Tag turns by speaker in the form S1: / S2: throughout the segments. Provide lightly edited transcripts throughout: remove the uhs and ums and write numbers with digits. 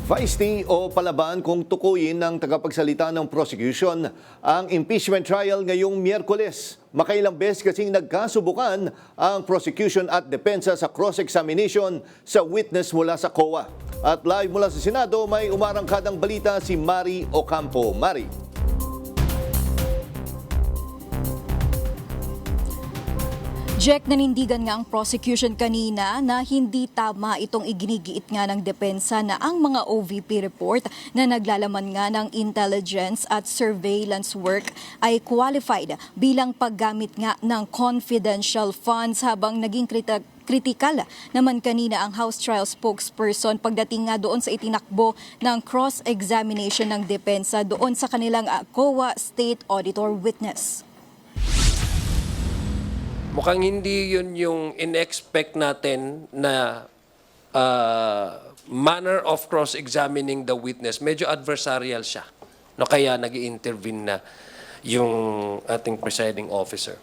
S1: Feisty o palaban kung tukuyin ng tagapagsalita ng prosecution ang impeachment trial ngayong Miyerkules. Makailang beses kasing nagkasubukan ang prosecution at depensa sa cross-examination sa witness mula sa COA. At live mula sa Senado, may umarangkadang balita si Mari Ocampo. Mari.
S2: Jack, nanindigan nga ang prosecution kanina na hindi tama itong iginigiit nga ng depensa na ang mga OVP report na naglalaman nga ng intelligence at surveillance work ay qualified bilang paggamit nga ng confidential funds, habang naging kritikal naman kanina ang House Trial spokesperson pagdating nga doon sa itinakbo ng cross-examination ng depensa doon sa kanilang COA State Auditor witness.
S3: Mukhang hindi yun yung in-expect natin na manner of cross-examining the witness. Medyo adversarial siya. No, kaya nag-i-intervene na yung ating presiding officer.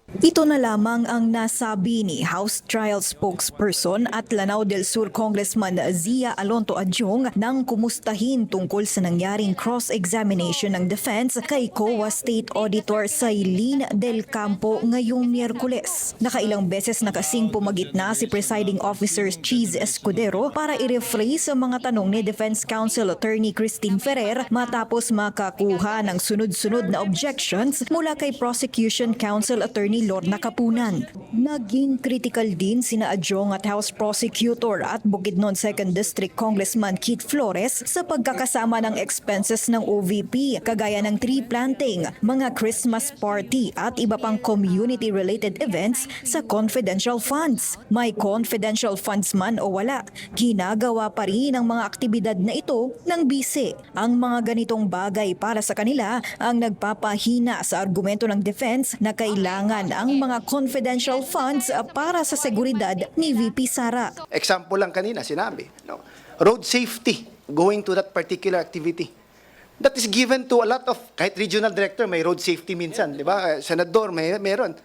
S2: Ito na lamang ang nasabi ni House Trial spokesperson at Lanao del Sur Congressman Zia Alonto Adjong nang kumustahin tungkol sa nangyaring cross-examination ng defense kay COA State Auditor Sailin del Campo ngayong Miyerkules. Nakailang beses na kasing pumagitna si Presiding Officer Cheese Escudero para i-rephrase ang mga tanong ni Defense Counsel Attorney Christine Ferrer matapos makakuha ng sunod-sunod na objections mula kay Prosecution Counsel Attorney Lorna Kapunan. Naging critical din sina Adjong at House Prosecutor at Bukidnon 2nd District Congressman Keith Flores sa pagkakasama ng expenses ng OVP, kagaya ng tree planting, mga Christmas party at iba pang community-related events sa confidential funds. May confidential funds man o wala, ginagawa pa rin ang mga aktibidad na ito ng bise. Ang mga ganitong bagay para sa kanila ang nagpapahina sa argumento ng defense na kailangan ang mga confidential funds para sa seguridad ni VP Sara.
S4: Example lang kanina, sinabi, no? Road safety, going to that particular activity. That is given to a lot of, kahit regional director, may road safety minsan, di ba? Senador, meron.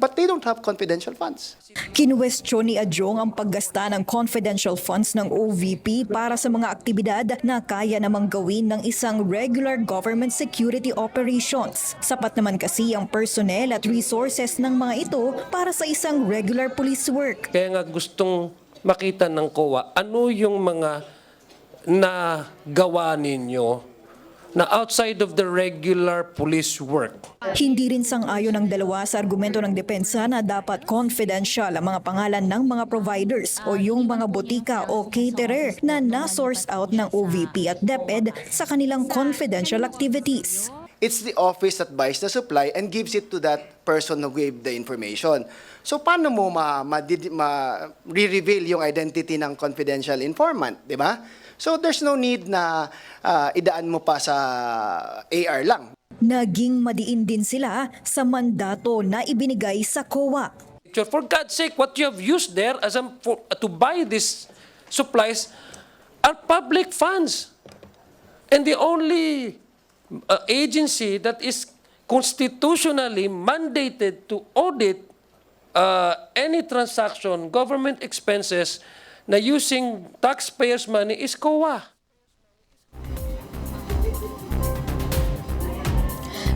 S4: But they don't have confidential funds.
S2: Kinwestiyon ni Adjong ang paggasta ng confidential funds ng OVP para sa mga aktibidad na kaya namang gawin ng isang regular government security operations. Sapat naman kasi ang personnel at resources ng mga ito para sa isang regular police work.
S3: Kaya nga gustong makita ng COA ano yung mga nagawa ninyo na outside of the regular police work.
S2: Hindi rin sang-ayon ang dalawa sa argumento ng depensa na dapat confidential ang mga pangalan ng mga providers o yung mga botika o caterer na na-source out ng OVP at DepEd sa kanilang confidential activities.
S4: It's the office that buys the supply and gives it to that person who gave the information. So paano mo re-reveal yung identity ng confidential informant, di ba? So there's no need na idaan mo pa sa AR lang.
S2: Naging madiin din sila sa mandato na ibinigay sa COA.
S3: For God's sake, what you have used there to buy these supplies are public funds. And the only agency that is constitutionally mandated to audit any transaction, government expenses, na using taxpayers' money is COA.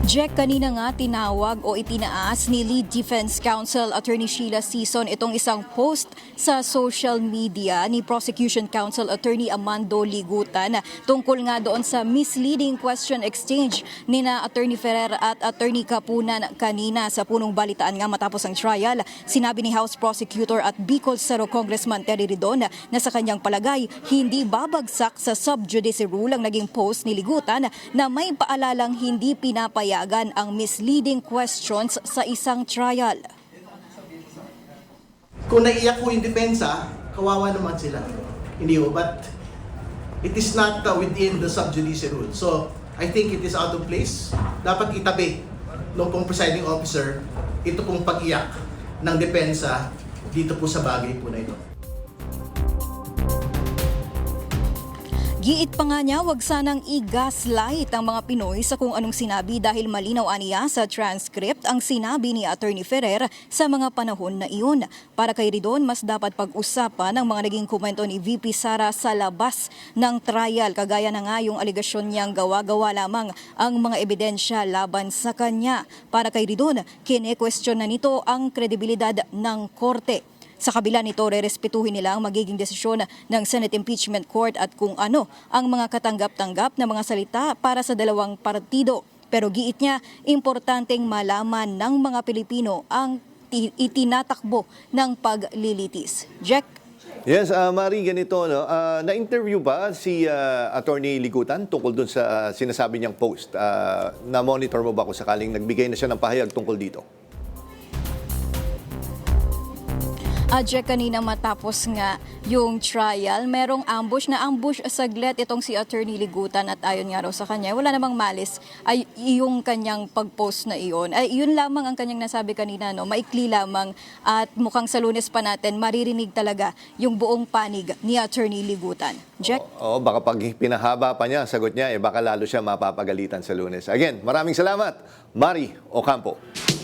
S2: Jack, kanina nga tinawag o itinaas ni Lead Defense Counsel Attorney Sheila Sison itong isang post sa social media ni Prosecution Counsel Attorney Amando Ligutan tungkol nga doon sa misleading question exchange ni na Attorney Ferrer at Attorney Kapunan kanina sa punong balitaan nga matapos ang trial. Sinabi ni House Prosecutor at Bicol Saro Congressman Terry Ridon na sa kanyang palagay hindi babagsak sa sub-judice rule ang naging post ni Ligutan na may paalalang hindi pinapaya ang misleading questions sa isang trial.
S5: Kung naiiyak ko yung depensa, kawawa naman sila. Hindi ho, but it is not within the sub-judice rule. So, I think it is out of place. Dapat itabi ng pong presiding officer ito pong pag-iyak ng depensa dito po sa bagay po na ito.
S2: Giit pa nga niya, wag sanang i-gaslight ang mga Pinoy sa kung anong sinabi dahil malinaw aniya sa transcript ang sinabi ni Attorney Ferrer sa mga panahon na iyon. Para kay Ridon, mas dapat pag-usapan ang mga naging komento ni VP Sara sa labas ng trial. Kagaya na nga yung aligasyon niyang gawa-gawa lamang ang mga ebidensya laban sa kanya. Para kay Ridon, kine-question na nito ang kredibilidad ng korte. Sa kabila nito, rerespetuhin nila ang magiging desisyon ng Senate Impeachment Court at kung ano ang mga katanggap-tanggap na mga salita para sa dalawang partido. Pero giit niya, importanteng malaman ng mga Pilipino ang itinatakbo ng paglilitis. Jack?
S1: Yes, Mari, ganito, no? Na-interview ba si Attorney Ligutan tungkol dun sa sinasabi niyang post? Na-monitor mo ba kung sakaling nagbigay na siya ng pahayag tungkol dito?
S2: Jack, kanina matapos nga yung trial, merong ambush saglit itong si Attorney Ligutan at ayon nga raw sa kanya, wala namang malis ay yung kanyang pag-post na iyon. Ay, yun lamang ang kanyang nasabi kanina, no? Maikli lamang at mukhang sa Lunes pa natin maririnig talaga yung buong panig ni Attorney Ligutan. Jack?
S1: Oo, baka pag pinahaba pa niya, sagot niya, baka lalo siya mapapagalitan sa Lunes. Again, maraming salamat, Mari Ocampo.